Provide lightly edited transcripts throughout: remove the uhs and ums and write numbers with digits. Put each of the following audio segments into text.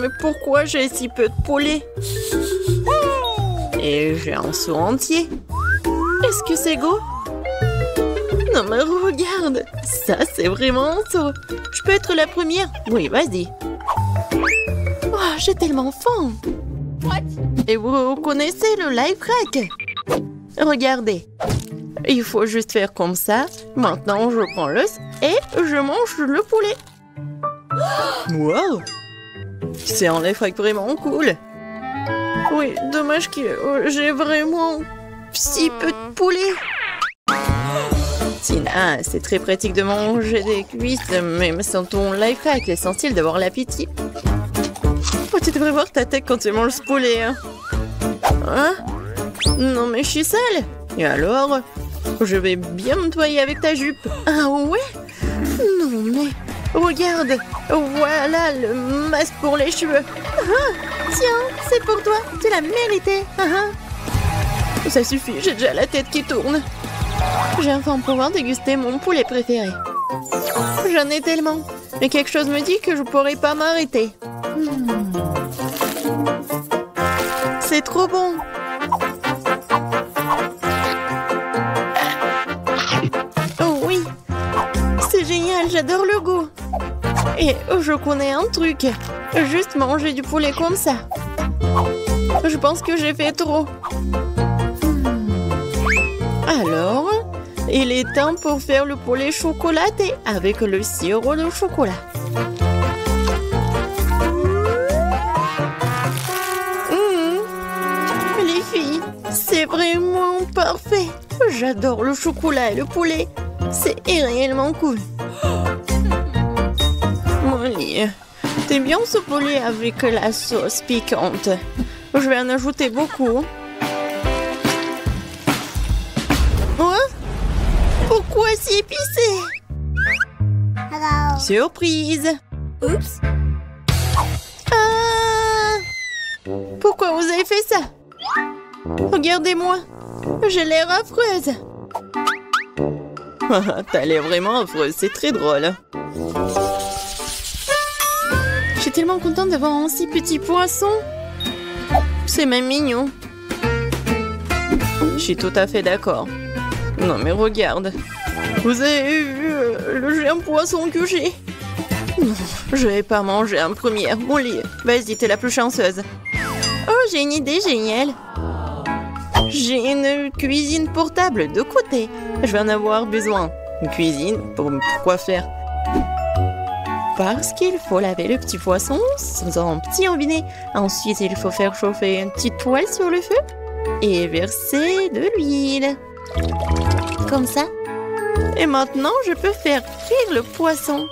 mais pourquoi j'ai si peu de poulet? Et j'ai un seau entier. Est-ce que c'est go? Non mais regarde, ça c'est vraiment un seau. Je peux être la première? Oui, vas-y. Oh, j'ai tellement faim. Et vous connaissez le life hack? Regardez. Il faut juste faire comme ça. Maintenant, je prends l'os et je mange le poulet. Wow! C'est un life hack vraiment cool. Oui, dommage que j'ai vraiment si peu de poulet. Tina, c'est très pratique de manger des cuisses, mais sans ton life hack, l'essentiel d'avoir l'appétit. Oh, tu devrais voir ta tête quand tu manges ce poulet. Hein? Non, mais je suis sale. Et alors? Je vais bien me nettoyer avec ta jupe. Ah ouais? Non, mais regarde. Voilà le masque pour les cheveux. Ah, tiens, c'est pour toi. Tu l'as mérité. Ça suffit, j'ai déjà la tête qui tourne. J'ai enfin pouvoir déguster mon poulet préféré. J'en ai tellement. Mais quelque chose me dit que je pourrais pas m'arrêter. C'est trop bon. Oh oui. C'est génial, j'adore le goût. Et je connais un truc. Juste manger du poulet comme ça. Je pense que j'ai fait trop. Alors, il est temps pour faire le poulet chocolaté avec le sirop de chocolat. Les filles, c'est vraiment parfait. J'adore le chocolat et le poulet. C'est réellement cool. Molly, t'aimes bien ce poulet avec la sauce piquante? Je vais en ajouter beaucoup. Pourquoi si épicé? Hello. Surprise! Oups. Pourquoi vous avez fait ça? Regardez-moi, j'ai l'air affreuse. T'as l'air vraiment affreuse, c'est très drôle. Je suis tellement contente d'avoir un si petit poisson. C'est même mignon. Je suis tout à fait d'accord. Non mais regarde, vous avez vu le géant poisson que j'ai? Non, je vais pas manger en première. Molly, vas-y, t'es la plus chanceuse. Oh, j'ai une idée géniale. J'ai une cuisine portable de côté. Je vais en avoir besoin. Une cuisine, pourquoi faire? Parce qu'il faut laver le petit poisson dans un petit robinet. Ensuite, il faut faire chauffer une petite poêle sur le feu et verser de l'huile. Comme ça. Et maintenant, je peux faire cuire le poisson.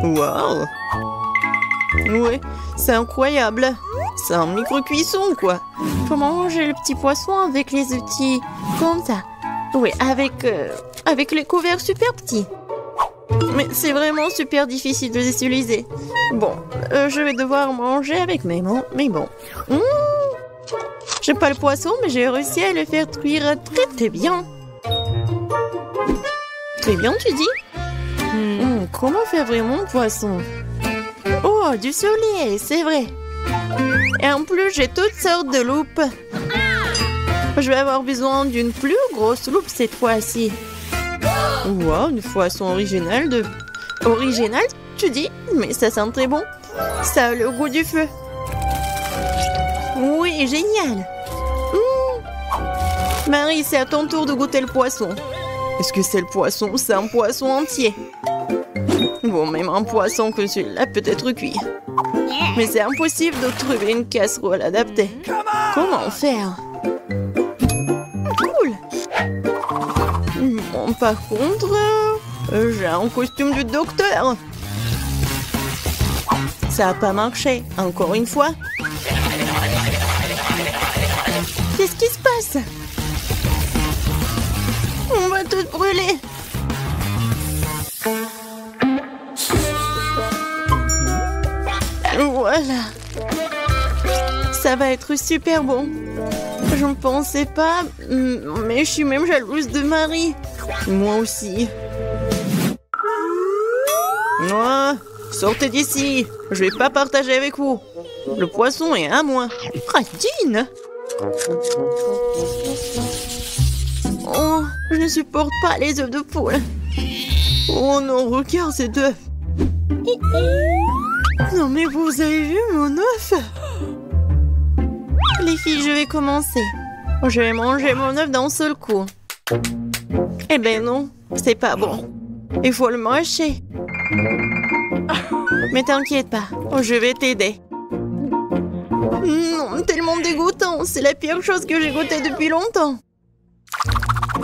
Waouh! Oui, c'est incroyable. C'est un micro-cuisson, quoi. Faut manger le petit poisson avec les outils comme ça. Oui, avec les couverts super petits. Mais c'est vraiment super difficile de les utiliser. Bon, je vais devoir manger avec mes mains, mais bon. J'aime pas le poisson, mais j'ai réussi à le faire cuire très très bien. Très bien, tu dis? Comment faire vraiment le poisson? Oh, du soleil, c'est vrai. Et en plus, j'ai toutes sortes de loupes. Je vais avoir besoin d'une plus grosse loupe cette fois-ci. Wow, une poisson originale de... Originale, tu dis? Mais ça sent très bon. Ça a le goût du feu. Oui, génial. Marie, c'est à ton tour de goûter le poisson. Est-ce que c'est le poisson ou c'est un poisson entier? Bon, même un poisson que celui-là peut être cuit. Mais c'est impossible de trouver une casserole adaptée. Comment faire? Cool. Bon, par contre, j'ai un costume du docteur. Ça n'a pas marché, encore une fois. Qu'est-ce qui se passe? On va tout brûler. Voilà. Ça va être super bon. Je ne pensais pas, mais je suis même jalouse de Marie. Moi aussi. Oh, Sortez d'ici. Je vais pas partager avec vous. Le poisson est à moi. Radine. Oh, je ne supporte pas les œufs de poule. Oh non, regarde cet œuf. Non mais vous avez vu mon œuf? Les filles, je vais commencer. Je vais manger mon œuf d'un seul coup. Eh ben non, c'est pas bon. Il faut le mâcher. Mais t'inquiète pas, je vais t'aider. Non, tellement dégoûtant. C'est la pire chose que j'ai goûtée depuis longtemps.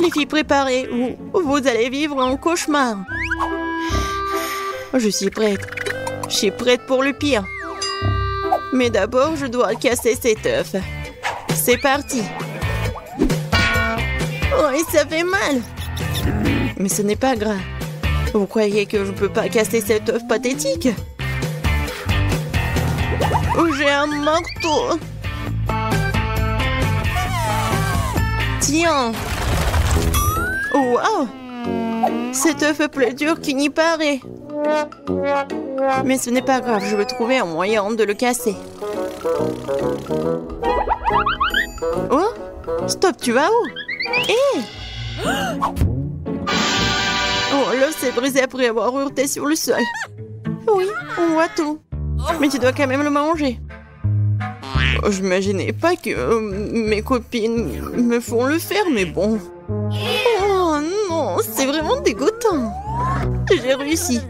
Les filles, préparez-vous. Vous allez vivre un cauchemar. Je suis prête. Je suis prête pour le pire. Mais d'abord, je dois casser cet œuf. C'est parti. Oh, et ça fait mal. Mais ce n'est pas grave. Vous croyez que je ne peux pas casser cet œuf pathétique? Oh, j'ai un marteau. Tiens. Oh, wow. Cet œuf est plus dur qu'il n'y paraît. Mais ce n'est pas grave, je vais trouver un moyen de le casser. Oh, stop, tu vas où? Hé! Oh, l'œuf s'est brisé après avoir hurté sur le sol. Oui, on voit tout. Mais tu dois quand même le manger. Oh, je n'imaginais pas que mes copines me font le faire, mais bon. Oh non, c'est vraiment dégoûtant. J'ai réussi.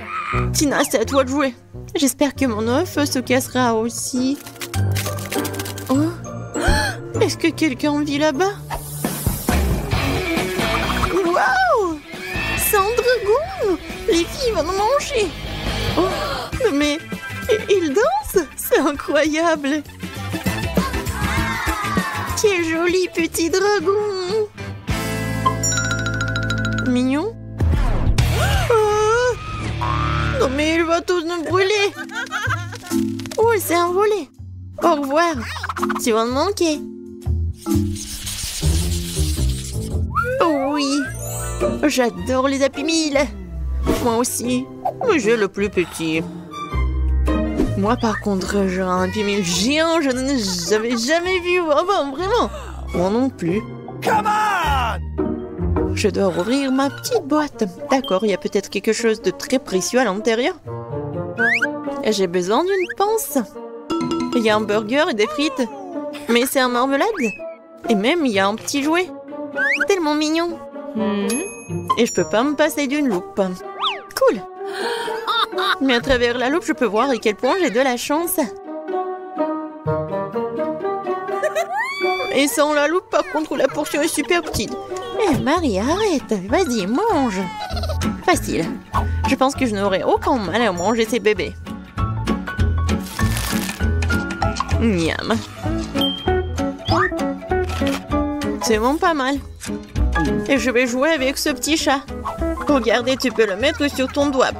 Tina, c'est à toi de jouer. J'espère que mon œuf se cassera aussi. Oh, est-ce que quelqu'un vit là-bas? Waouh! C'est un dragon! Les filles vont nous manger! Oh, mais il danse! C'est incroyable! Quel joli petit dragon! Mignon? Oh! Non mais il va tous nous brûler! Oh, il s'est envolé! Au revoir! Tu vas me manquer! Oh oui! J'adore les Happy Meal! Moi aussi, mais j'ai le plus petit. Moi par contre, j'ai un Happy Meal géant, je n'avais jamais vu avant, vraiment! Moi non plus. Come on! Je dois rouvrir ma petite boîte. D'accord, il y a peut-être quelque chose de très précieux à l'intérieur. J'ai besoin d'une pince. Il y a un burger et des frites. Mais c'est un marmelade. Et même, il y a un petit jouet. Tellement mignon. Et je peux pas me passer d'une loupe. Cool. Mais à travers la loupe, je peux voir à quel point j'ai de la chance. Et sans la loupe, par contre, la portion est super petite. Eh Marie, arrête. Vas-y, mange. Facile. Je pense que je n'aurai aucun mal à manger ces bébés. Miam. C'est vraiment pas mal. Et je vais jouer avec ce petit chat. Regardez, tu peux le mettre sur ton doigt.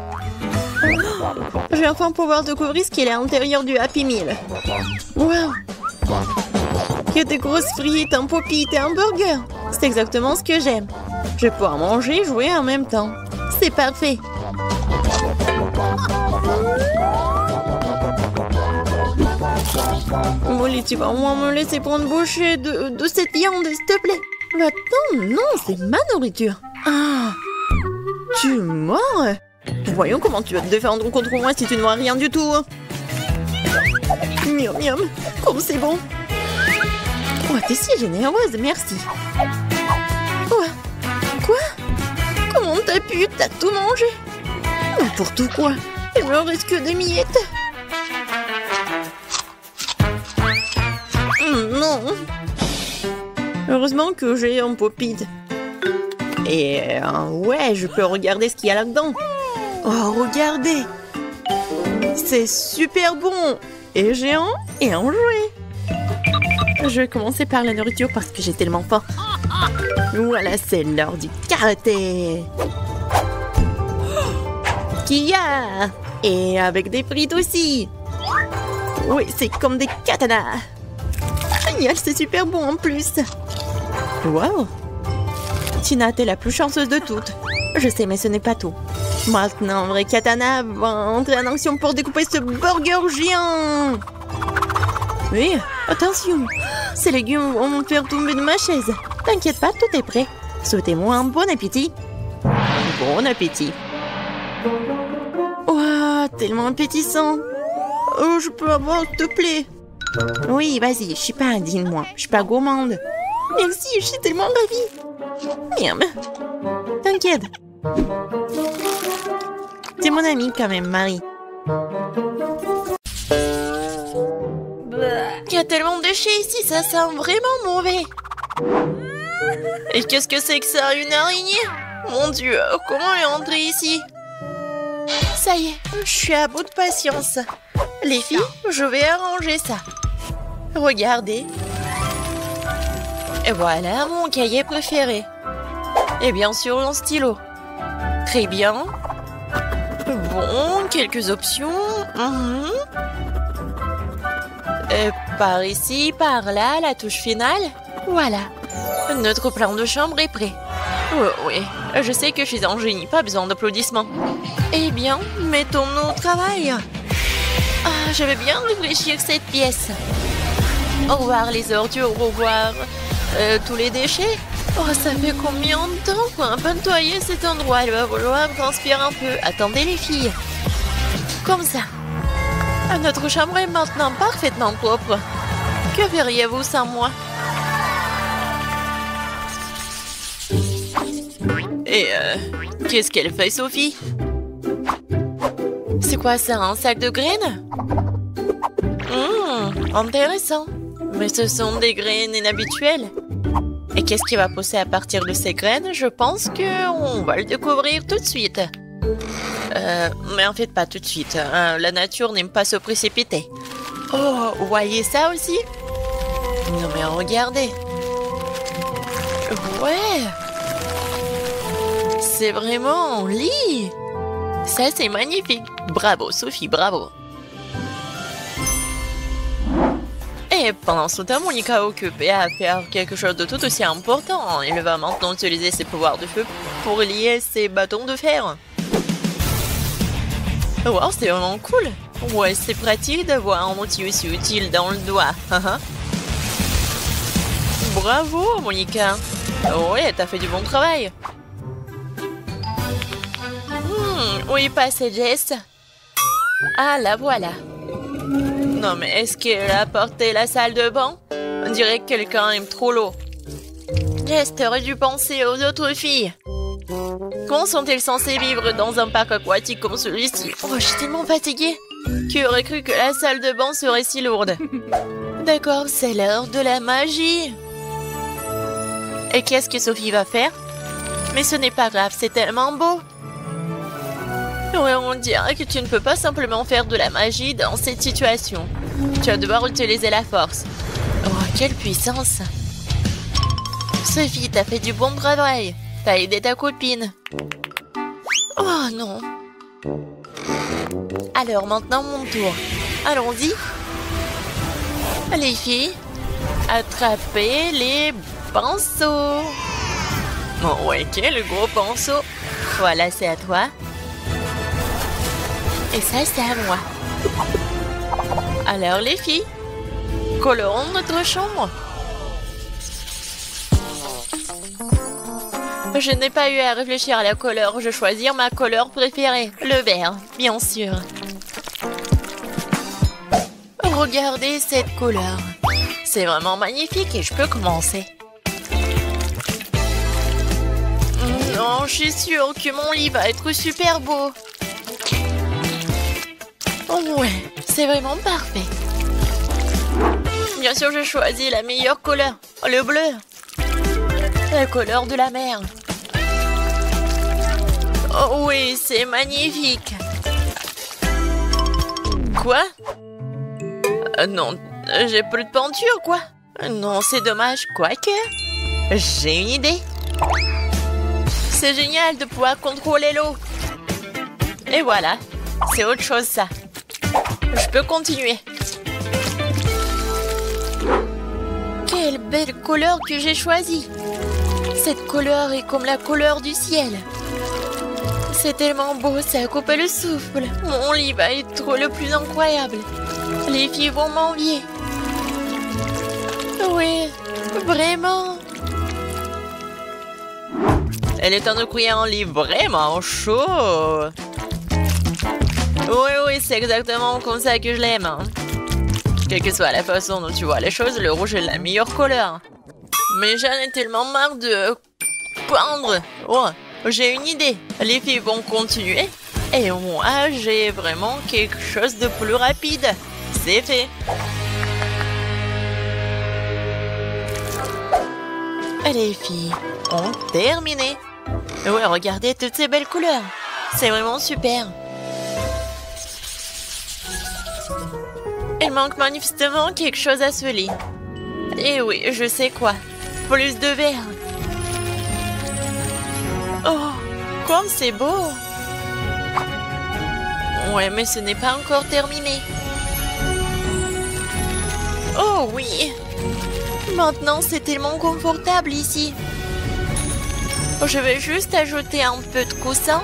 Je vais enfin pouvoir découvrir ce qu'il y a à l'intérieur du Happy Meal. Wow. Il y a des grosses frites, un pop-it et un burger. C'est exactement ce que j'aime. Je vais pouvoir manger et jouer en même temps. C'est parfait. Molly, tu vas au moins me laisser prendre une bouchée de cette viande, s'il te plaît. Attends, non, c'est ma nourriture. Ah, tu es mort? Voyons comment tu vas te défendre contre moi si tu ne vois rien du tout. Miam, miam, comme c'est bon. Oh, t'es si généreuse, merci. Quoi? Comment t'as pu? T'as tout mangé? N'importe quoi. Il me reste que des miettes. Non. Heureusement que j'ai un pop-it. Et ouais, je peux regarder ce qu'il y a là-dedans. Oh, regardez. C'est super bon. Et géant et un jouet. Je vais commencer par la nourriture parce que j'ai tellement faim. Voilà, c'est l'heure du karaté. Kia. Et avec des frites aussi. Oui, c'est comme des katanas. Génial, c'est super bon en plus. Wow. Tina, t'es la plus chanceuse de toutes. Je sais, mais ce n'est pas tout. Maintenant, vrai katana va entrer en action pour découper ce burger géant. Oui, attention, ces légumes vont me faire tomber de ma chaise. T'inquiète pas, tout est prêt. Souhaitez-moi un bon appétit. Bon appétit. Ouah, tellement appétissant. Oh, je peux avoir, s'il te plaît? Oui, vas-y, je suis pas indigne, moi. Je suis pas gourmande. Merci, je suis tellement ravie. Merde. T'inquiète. T'es mon amie quand même, Marie. Il y a tellement de déchets ici, ça sent vraiment mauvais. Et qu'est-ce que c'est que ça, une araignée? Mon Dieu, comment est entrée ici? Ça y est, je suis à bout de patience. Les filles, je vais arranger ça. Regardez. Et voilà mon cahier préféré. Et bien sûr un stylo. Très bien. Bon, quelques options. Et par ici, par là, la touche finale. Voilà. Notre plan de chambre est prêt. Oh, oui, je sais que je suis un génie, pas besoin d'applaudissements. Eh bien, mettons-nous au travail. Ah, je vais bien réfléchir cette pièce. Au revoir les ordures, au revoir tous les déchets. Oh, ça fait combien de temps pour nettoyer cet endroit? Il va falloir transpirer un peu. Attendez les filles. Comme ça. Notre chambre est maintenant parfaitement propre. Que feriez-vous sans moi? Et qu'est-ce qu'elle fait, Sophie? C'est quoi ça, un sac de graines? Intéressant. Mais ce sont des graines inhabituelles. Et qu'est-ce qui va pousser à partir de ces graines? Je pense qu'on va le découvrir tout de suite. Mais en fait, pas tout de suite. La nature n'aime pas se précipiter. Oh, vous voyez ça aussi? Non mais regardez. Ouais. C'est vraiment un lit. Ça, c'est magnifique. Bravo, Sophie, bravo. Et pendant ce temps, Monica est occupée à faire quelque chose de tout aussi important. Elle va maintenant utiliser ses pouvoirs de feu pour lier ses bâtons de fer. Wow, c'est vraiment cool. Ouais, c'est pratique d'avoir un outil aussi utile dans le doigt. Bravo, Monica. Ouais, t'as fait du bon travail. Où est passée Jess? Ah, la voilà. Non, mais est-ce qu'elle a apporté la salle de bain? On dirait que quelqu'un aime trop l'eau. Jess, t'aurais dû penser aux autres filles. Comment sont-elles censées vivre dans un parc aquatique comme celui-ci? Oh, je suis tellement fatiguée. Qui aurait cru que la salle de bain serait si lourde? D'accord, c'est l'heure de la magie. Et qu'est-ce que Sophie va faire? Mais ce n'est pas grave, c'est tellement beau. Ouais, on dirait que tu ne peux pas simplement faire de la magie dans cette situation. Tu vas devoir utiliser la force. Oh, quelle puissance! Sophie, t'as fait du bon travail. T'as aidé ta copine. Oh non! Alors maintenant mon tour. Allons-y. Les filles, attrapez les pinceaux. Oh ouais, quel gros pinceau. Voilà, c'est à toi. Et ça, c'est à moi. Alors, les filles, colorons notre chambre. Je n'ai pas eu à réfléchir à la couleur. Je vais choisir ma couleur préférée, le vert, bien sûr. Regardez cette couleur. C'est vraiment magnifique et je peux commencer. Non, je suis sûre que mon lit va être super beau. Oh ouais, c'est vraiment parfait. Bien sûr, je choisis la meilleure couleur, le bleu. La couleur de la mer. Oh oui, c'est magnifique. Quoi? Non, j'ai plus de peinture, quoi. Non, c'est dommage, quoique. J'ai une idée. C'est génial de pouvoir contrôler l'eau. Et voilà, c'est autre chose ça. Je peux continuer. Quelle belle couleur que j'ai choisie. Cette couleur est comme la couleur du ciel. C'est tellement beau, ça coupe le souffle. Mon lit va être le plus incroyable. Les filles vont m'envier. Oui, vraiment. Elle est temps de courir un lit vraiment chaud. Oui, c'est exactement comme ça que je l'aime. Quelle que soit la façon dont tu vois les choses, le rouge est la meilleure couleur. Mais j'en ai tellement marre de peindre. Oh, j'ai une idée. Les filles vont continuer. Et moi, j'ai vraiment quelque chose de plus rapide. C'est fait. Les filles ont terminé. Ouais, regardez toutes ces belles couleurs. C'est vraiment super. Il manque manifestement quelque chose à ce lit. Et oui, je sais quoi. Plus de vert. Oh, comme c'est beau. Ouais, mais ce n'est pas encore terminé. Oh oui. Maintenant, c'est tellement confortable ici. Je vais juste ajouter un peu de coussin.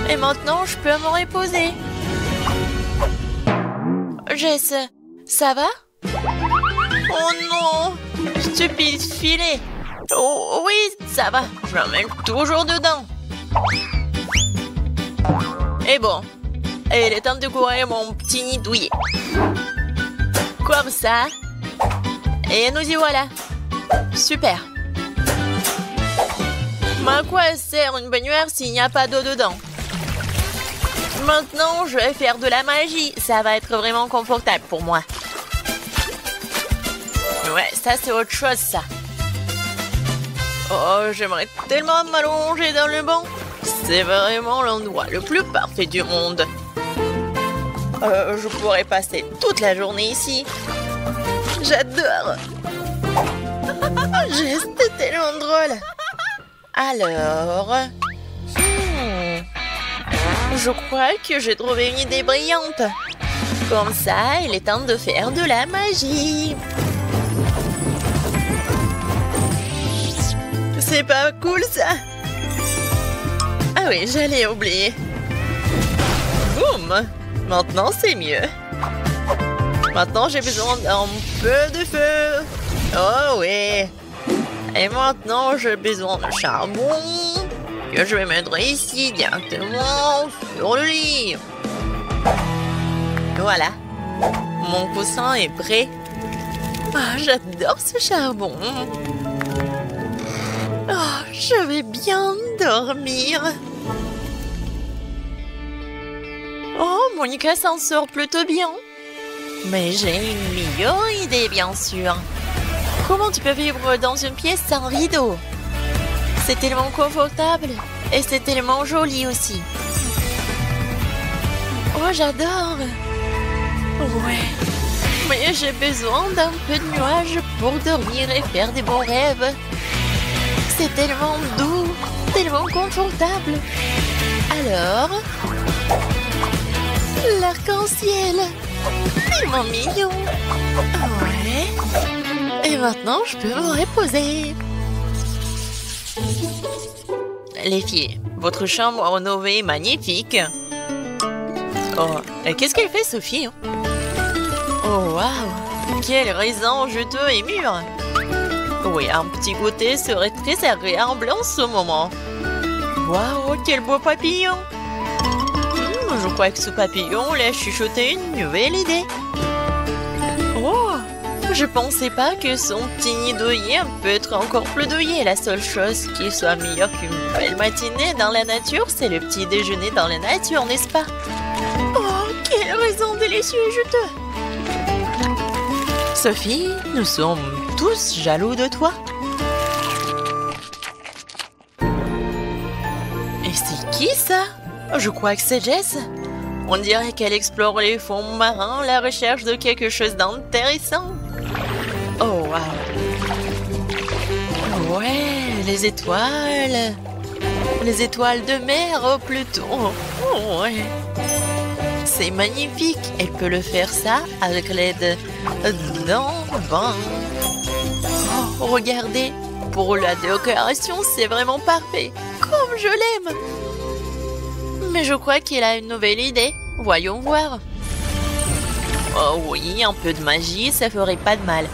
Et maintenant, je peux me reposer. Jess, ça va? Oh non! Stupide filet! Oh oui, ça va. Je m'emmène toujours dedans. Et bon, il est temps de courir mon petit nid douillet. Comme ça. Et nous y voilà. Super. Mais à quoi sert une baignoire s'il n'y a pas d'eau dedans? Maintenant, je vais faire de la magie. Ça va être vraiment confortable pour moi. Ouais, ça c'est autre chose, ça. Oh, j'aimerais tellement m'allonger dans le banc. C'est vraiment l'endroit le plus parfait du monde. Je pourrais passer toute la journée ici. J'adore. C'est tellement drôle. Alors... je crois que j'ai trouvé une idée brillante. Comme ça, il est temps de faire de la magie. C'est pas cool, ça? Ah oui, j'allais oublier. Boum! Maintenant, c'est mieux. Maintenant, j'ai besoin d'un peu de feu. Oh oui. Et maintenant, j'ai besoin de charbon que je vais mettre ici directement sur le lit. Voilà. Mon coussin est prêt. Ah, j'adore ce charbon. Oh, je vais bien dormir. Oh, Monica s'en sort plutôt bien. Mais j'ai une meilleure idée, bien sûr. Comment tu peux vivre dans une pièce sans rideau? C'est tellement confortable et c'est tellement joli aussi. Oh, j'adore. Ouais. Mais j'ai besoin d'un peu de nuages pour dormir et faire des bons rêves. C'est tellement doux, tellement confortable. Alors, l'arc-en-ciel. Tellement mignon. Ouais. Et maintenant, je peux me reposer. Les filles, votre chambre rénovée est magnifique. Oh, et qu'est-ce qu'elle fait, Sophie? Oh, waouh! Quel raisin juteux et mûr! Oui, un petit goûter serait très agréable en ce moment. Waouh, quel beau papillon! Je crois que ce papillon l'a chuchoté une nouvelle idée. Oh! Je pensais pas que son petit nid douillet peut être encore plus douillet. La seule chose qui soit meilleure qu'une belle matinée dans la nature, c'est le petit déjeuner dans la nature, n'est-ce pas? Oh, quel raisin délicieux et juteux! Sophie, nous sommes tous jaloux de toi. Et c'est qui ça? Je crois que c'est Jess. On dirait qu'elle explore les fonds marins à la recherche de quelque chose d'intéressant. Oh, wow. Ouais, les étoiles. Les étoiles de mer, oh, plutôt. Oh, ouais. C'est magnifique. Elle peut le faire ça avec l'aide d'un vin. Oh, regardez. Pour la décoration, c'est vraiment parfait. Comme je l'aime. Mais je crois qu'il a une nouvelle idée. Voyons voir. Oh oui, un peu de magie, ça ferait pas de mal.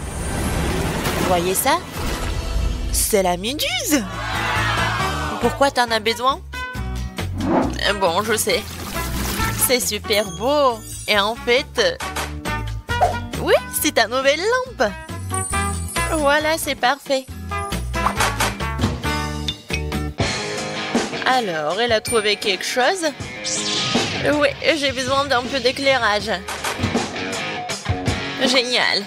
Voyez ça? C'est la méduse! Pourquoi t'en as besoin? Bon, je sais. C'est super beau. Et en fait... Oui, c'est ta nouvelle lampe. Voilà, c'est parfait. Alors, elle a trouvé quelque chose? Oui, j'ai besoin d'un peu d'éclairage. Génial.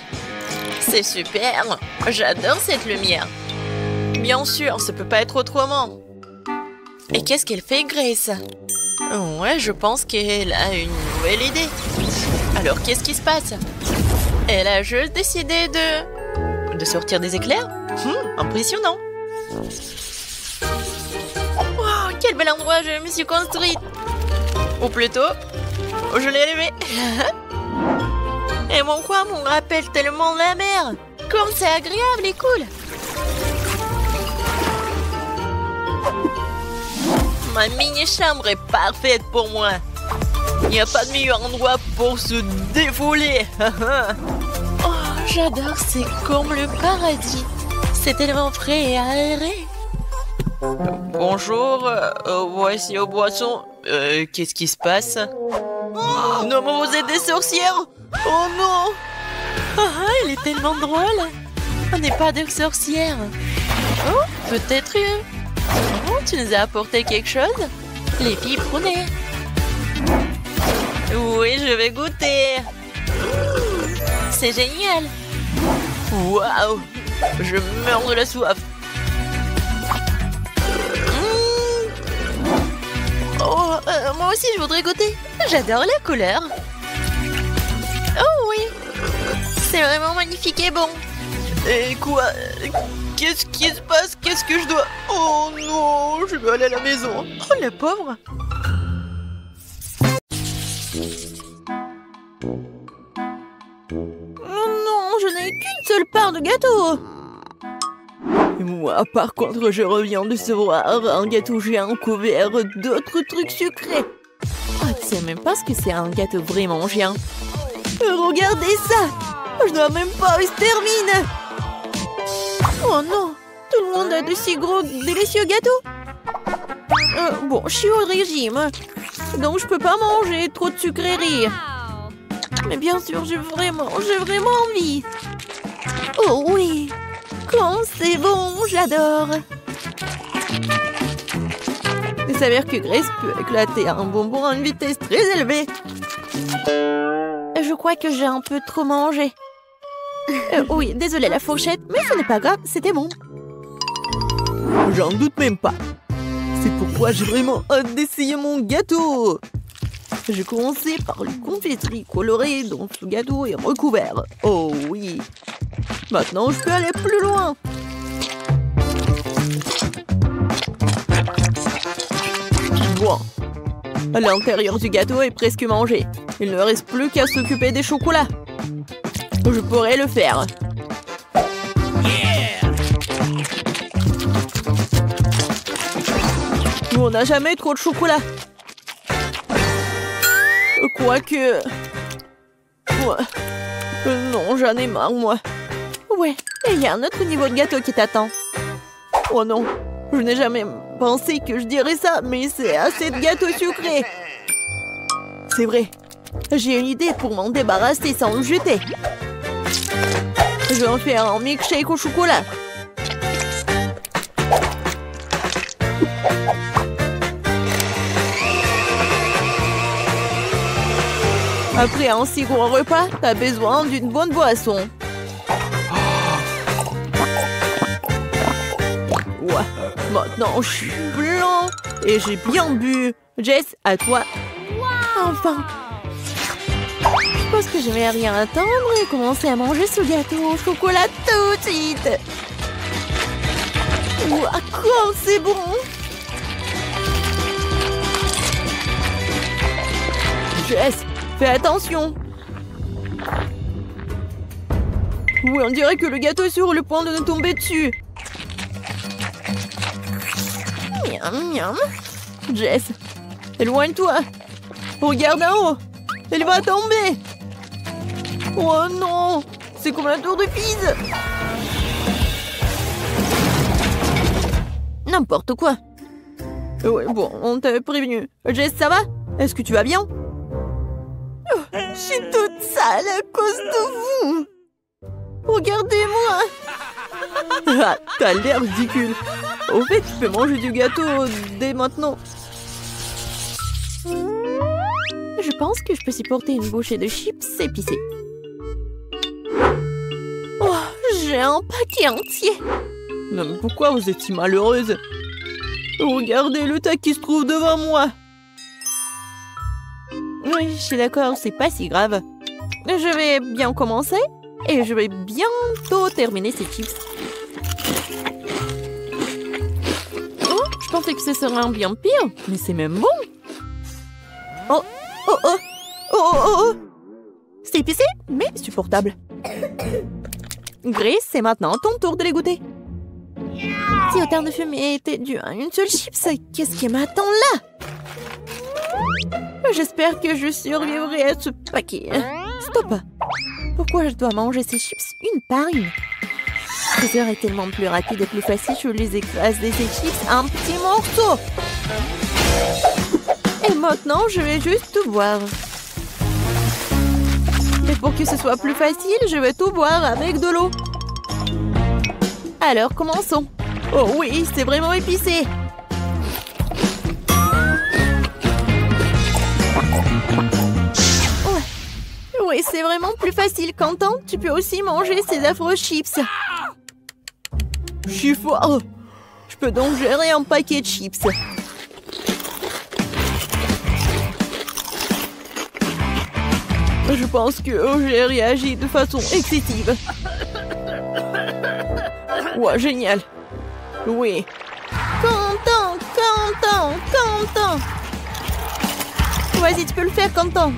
C'est super. J'adore cette lumière. Bien sûr, ça peut pas être autrement. Et qu'est-ce qu'elle fait, Grace? Ouais, je pense qu'elle a une nouvelle idée. Alors, qu'est-ce qui se passe? Elle a juste décidé de sortir des éclairs? Impressionnant. Wow, quel bel endroit je me suis construite. Ou plutôt, je l'ai élevé. Et mon coin me rappelle tellement la mer. Comme c'est agréable et cool. Ma mini-chambre est parfaite pour moi. Il n'y a pas de meilleur endroit pour se défouler. Oh, j'adore, c'est comme le paradis. C'est tellement frais et aéré. Bonjour, voici aux boissons. Qu'est-ce qui se passe? Oh, non, mais vous êtes des sorcières? Oh non! Elle est tellement drôle. On n'est pas des sorcières. Oh, peut-être Oh, tu nous as apporté quelque chose? Les filles prunées. Oui, je vais goûter. C'est génial. Waouh! Je meurs de la soif. Oh, moi aussi, je voudrais goûter. J'adore la couleur. Oh oui! C'est vraiment magnifique et bon. Et quoi? Qu'est-ce qui se passe? Qu'est-ce que je dois... Oh non, je veux aller à la maison. Oh, la pauvre. Oh non, je n'ai qu'une seule part de gâteau. Et moi, par contre, je reviens de recevoir un gâteau géant couvert d'autres trucs sucrés. Oh, tu sais même pas ce que c'est un gâteau vraiment géant. Regardez ça! Je dois même pas, il se termine! Oh non! Tout le monde a de si gros, délicieux gâteaux! Bon, je suis au régime, donc je peux pas manger trop de sucreries. Mais bien sûr, j'ai vraiment envie! Oh oui! Quand c'est bon, j'adore! Il s'avère que Grace peut éclater un bonbon à une vitesse très élevée. Je crois que j'ai un peu trop mangé. Oui, désolé la fourchette, mais ce n'est pas grave, c'était bon. J'en doute même pas. C'est pourquoi j'ai vraiment hâte d'essayer mon gâteau. J'ai commencé par le confiserie colorée dont ce gâteau est recouvert. Oh oui. Maintenant, je peux aller plus loin. Bon. L'intérieur du gâteau est presque mangé. Il ne reste plus qu'à s'occuper des chocolats. Je pourrais le faire. On n'a jamais trop de chocolat. Quoique... Ouais. Non, j'en ai marre, moi. Ouais, et il y a un autre niveau de gâteau qui t'attend. Oh non, je n'ai jamais pensé que je dirais ça, mais c'est assez de gâteaux sucrés. C'est vrai. J'ai une idée pour m'en débarrasser sans le jeter. Je vais en faire un milkshake au chocolat. Après un si gros repas, t'as besoin d'une bonne boisson. Ouais, maintenant je suis blanc et j'ai bien bu. Jess, à toi. Enfin. Je pense que je vais rien attendre et commencer à manger ce gâteau au chocolat tout de suite. Ouah, quoi, c'est bon. Jess, fais attention. Oui, on dirait que le gâteau est sur le point de nous tomber dessus. Miam, miam. Jess, Éloigne-toi. Regarde en haut. Elle va tomber. Oh non. C'est comme un tour de Pise. N'importe quoi. Ouais, bon, on t'avait prévenu. Jess, ça va? Est-ce que tu vas bien? Oh, je suis toute sale à cause de vous. Regardez-moi. Ah, t'as l'air ridicule. Au fait, tu peux manger du gâteau dès maintenant. Je pense que je peux supporter une bouchée de chips épicés. Oh, j'ai un paquet entier. Non, mais pourquoi vous êtes si malheureuse? Regardez le tas qui se trouve devant moi. Oui, je suis d'accord, c'est pas si grave. Je vais bien commencer et je vais bientôt terminer ces chips. Oh, je pensais que ce serait un bien pire, mais c'est même bon. Oh, oh, oh, oh, oh, oh. C'est épicé, mais supportable. Grace, c'est maintenant ton tour de les goûter. Si autant de fumée était dû à une seule chips, qu'est-ce qui m'attend là? J'espère que je survivrai à ce paquet. Stop! Pourquoi je dois manger ces chips une par une? Ce serait tellement plus rapide et plus facile si je les écrase de ces chips en petits morceaux. Et maintenant, je vais juste tout boire. Mais pour que ce soit plus facile, je vais tout boire avec de l'eau. Alors, commençons. Oh oui, c'est vraiment épicé. Ouais, oui, c'est vraiment plus facile. Quentin, tu peux aussi manger ces affreux chips. Je suis fort. Je peux donc gérer un paquet de chips. Je pense que j'ai réagi de façon excessive. Ouais, génial. Oui. Quentin, Quentin, Quentin. Vas-y, tu peux le faire, Quentin.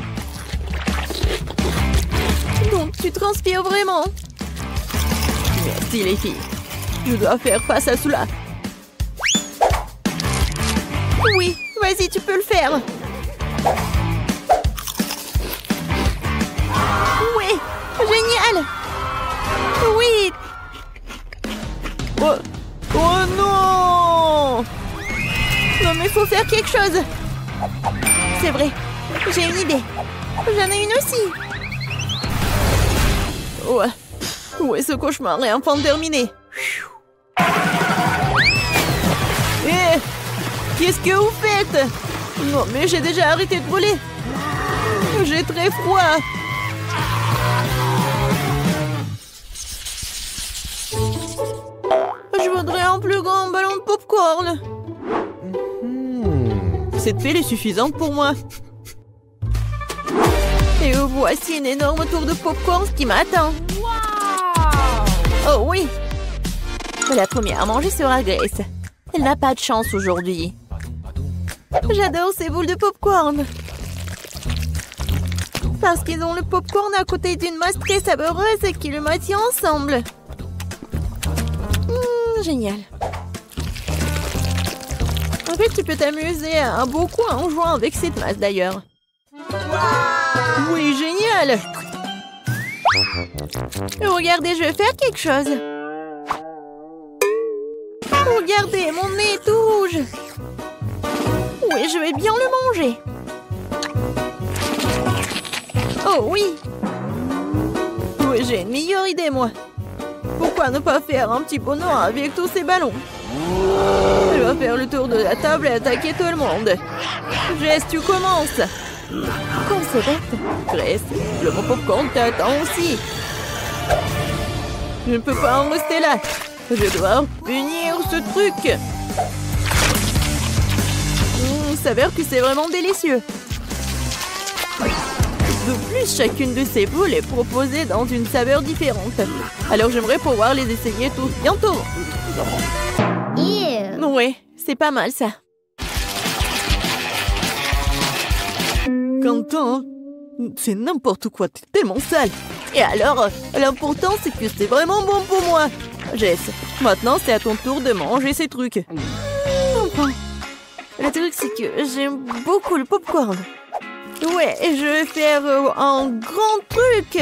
Donc, tu transpires vraiment. Merci, les filles. Je dois faire face à cela. Oui, vas-y, tu peux le faire. Oui, génial. Oui. Oh, oh non! Non mais faut faire quelque chose. C'est vrai, j'ai une idée. J'en ai une aussi. Ouais, ouais, ce cauchemar est enfin terminé. Eh, qu'est-ce que vous faites? Non mais j'ai déjà arrêté de brûler. J'ai très froid. Je voudrais un plus grand ballon de popcorn. Cette pile est suffisante pour moi. Et voici une énorme tour de popcorn qui m'attend. Oh oui. La première à manger sera Grace. Elle n'a pas de chance aujourd'hui. J'adore ces boules de popcorn. Parce qu'ils ont le popcorn à côté d'une masse très savoureuse qui le maintient ensemble. Génial. En fait, tu peux t'amuser beaucoup en jouant avec cette masse d'ailleurs. Oui, génial. Regardez, je vais faire quelque chose. Regardez, mon nez est tout rouge. Oui, je vais bien le manger. Oh oui. Oui, j'ai une meilleure idée, moi. Pourquoi ne pas faire un petit pot noir avec tous ces ballons? Je vais faire le tour de la table et attaquer tout le monde. Jess, tu commences. Comme c'est bête. Grace, le bon popcorn t'attend aussi. Je ne peux pas en rester là. Je dois punir ce truc. Il s'avère que c'est vraiment délicieux. De plus, chacune de ces boules est proposée dans une saveur différente. Alors j'aimerais pouvoir les essayer tous bientôt. Oui, c'est pas mal ça. Quentin, c'est n'importe quoi, t'es tellement sale. Et alors, l'important c'est que c'est vraiment bon pour moi. Jess, maintenant c'est à ton tour de manger ces trucs. Enfin, Le truc, c'est que j'aime beaucoup le popcorn. Ouais, je vais faire un grand truc.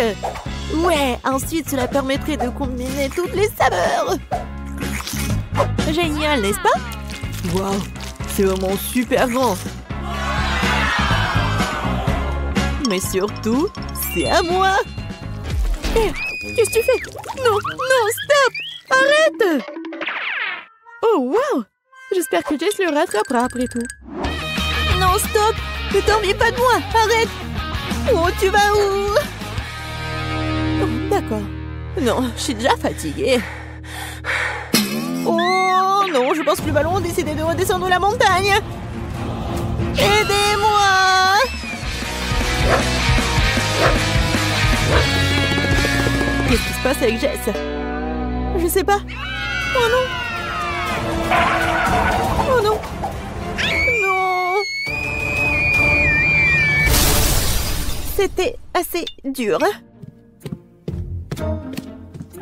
Ouais, ensuite, cela permettrait de combiner toutes les saveurs. Génial, n'est-ce pas? Waouh, c'est vraiment super grand. Mais surtout, c'est à moi. Hé, qu'est-ce que tu fais? Non, non, stop! Arrête! Oh, wow! J'espère que Jess le rattrapera après tout. Non, stop! Ne t'ennuie pas de moi! Arrête! Oh, tu vas où? Oh, d'accord. Non, je suis déjà fatiguée. Oh non, je pense que le ballon a décidé de redescendre la montagne. Aidez-moi! Qu'est-ce qui se passe avec Jess? Je sais pas. Oh non! Oh non! Non! C'était assez dur.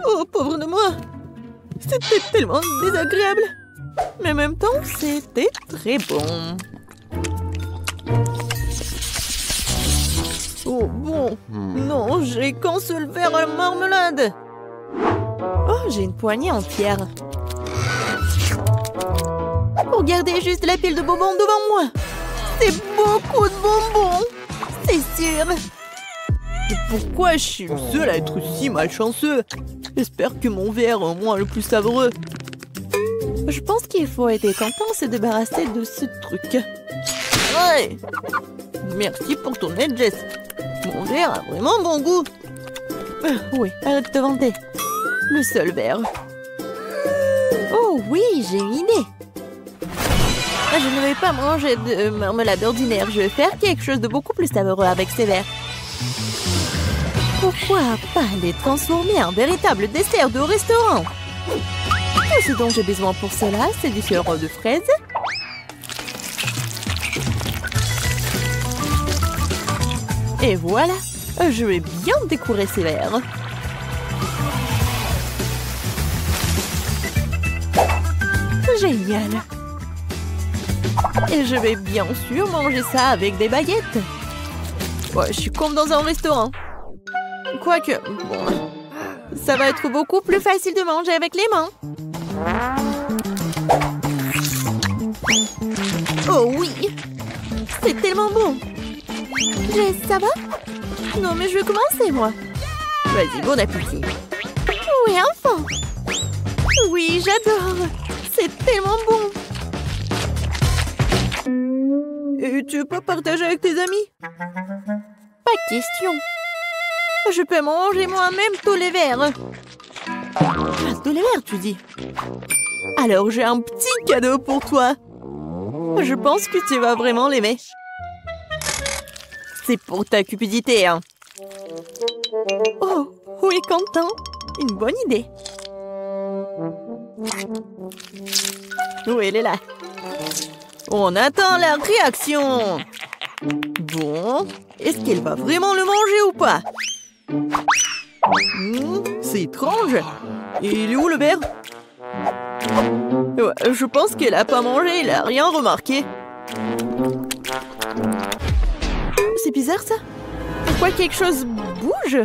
Oh, pauvre de moi! C'était tellement désagréable. Mais en même temps, c'était très bon. Oh bon, non, j'ai qu'un seul verre à la marmelade. Oh, j'ai une poignée entière. Regardez juste la pile de bonbons devant moi. C'est beaucoup de bonbons, c'est sûr. Et pourquoi je suis le seul à être si malchanceux? J'espère que mon verre est au moins le plus savoureux. Je pense qu'il faut être content de se débarrasser de ce truc. Ouais. Merci pour ton aide, Jess. Mon verre a vraiment bon goût. Oui, arrête de te vanter. Le seul verre. Oh oui, j'ai une idée. Je ne vais pas manger de marmelade ordinaire. Je vais faire quelque chose de beaucoup plus savoureux avec ces verres. Pourquoi pas les transformer en véritable dessert de restaurant? Tout ce dont j'ai besoin pour cela, c'est du sirop de fraise. Et voilà, je vais bien décorer ces verres. Génial. Et je vais bien sûr manger ça avec des baguettes. Ouais, je suis comme dans un restaurant. Quoique, bon, ça va être beaucoup plus facile de manger avec les mains. Oh oui, c'est tellement bon. Jess, ça va? Non, mais je vais commencer, moi. Vas-y, bon appétit. Oui, enfin. Oui, j'adore. C'est tellement bon. Et tu veux pas partager avec tes amis? Pas de question. Je peux manger moi-même tous les verres. Ah, tous les verres, tu dis? Alors, j'ai un petit cadeau pour toi. Je pense que tu vas vraiment l'aimer. C'est pour ta cupidité, hein. Oh, oui, Quentin. Une bonne idée. Oui, elle est là. On attend la réaction. Bon, est-ce qu'elle va vraiment le manger ou pas? C'est étrange. Il est où le verre? Ouais, je pense qu'elle a pas mangé, il a rien remarqué. C'est bizarre ça. Pourquoi quelque chose bouge?